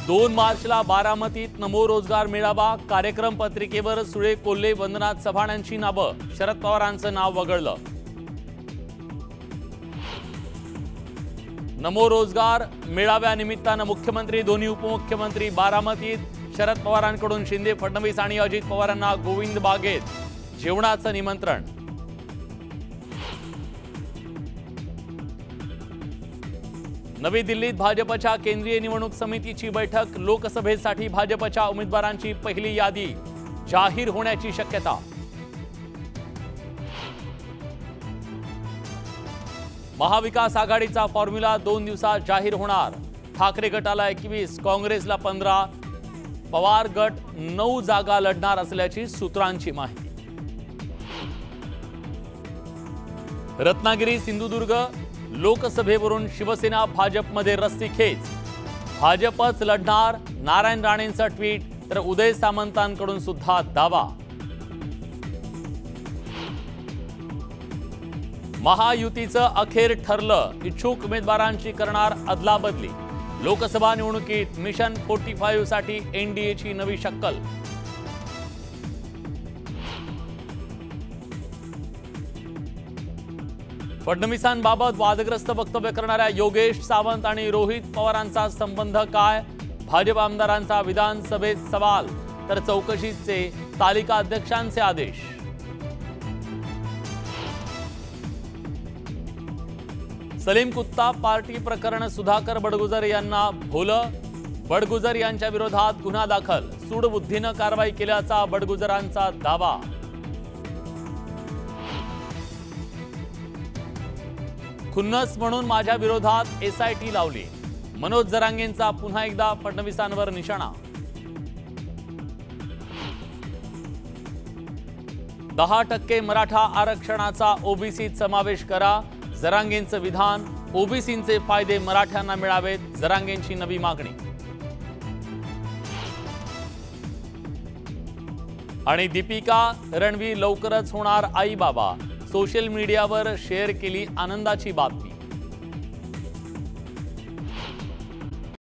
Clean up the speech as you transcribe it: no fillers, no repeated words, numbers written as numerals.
2 मार्चला बारामतीत नमो रोजगार मेळावा। कार्यक्रम पत्रिकेवर सुळे, कोल्हे, वंदना चव्हाणांची नावं, शरद पवारांचं नाव वगळलं। नमो रोजगार मेळाव्यानिमित्तानं मुख्यमंत्री, दोन्ही उपमुख्यमंत्री बारामतीत। शरद पवारांकडून शिंदे, फडणवीस आणि अजित पवारांना गोविंद बागेत जेवणाचं निमंत्रण। नवी दिल्लीत भाजपच्या केंद्रीय निवडणूक समितीची बैठक। लोकसभेसाठी भाजपच्या उमेदवारांची पहिली यादी जाहीर होण्याची शक्यता। महाविकास आघाडीचा फॉर्म्युला 2 दिवसात जाहीर होणार। ठाकरे गटाला 21, काँग्रेसला 15, पवार गट 9 जागा लढणार असल्याची सूत्रांची माहिती। रत्नागिरी, सिंधुदुर्ग लोकसभेवरून शिवसेना भाजपमध्ये रस्सीखेच। भाजपच लढणार, नारायण राणेंचं ट्विट, तर उदय सामंतांकडून सुद्धा दावा। महायुतीचं अखेर ठरलं, इच्छुक उमेदवारांची करणार अदलाबदली। लोकसभा निवडणुकीत मिशन 45 साठी एनडीएची नवी शक्कल। फडणवीसांबाबत वादग्रस्त वक्तव्य करणाऱ्या योगेश सावंत आणि रोहित पवारांचा संबंध काय? भाजप आमदारांचा विधानसभेत सवाल, तर चौकशीचे तालिका अध्यक्षांचे आदेश। सलीम कुत्ता पार्टी प्रकरण सुधाकर बडगुजर यांना भोलं। बडगुजर यांच्या विरोधात गुन्हा दाखल, सूडबुद्धीनं कारवाई केल्याचा बडगुजरांचा दावा। खुन्नस म्हणून माझ्या विरोधात एसआयटी लावली, मनोज जरांगेंचा पुन्हा एकदा फडणवीसांवर निशाणा। 10% मराठा आरक्षणाचा ओबीसीत समावेश करा, जरांगेंचं विधान। ओबीसींचे फायदे मराठ्यांना मिळावेत, जरांगेंची नवी मागणी। आणि दीपिका, रणवीर लवकरच होणार आई बाबा, सोशल मीडियावर शेअर केली आनंदाची बातमी।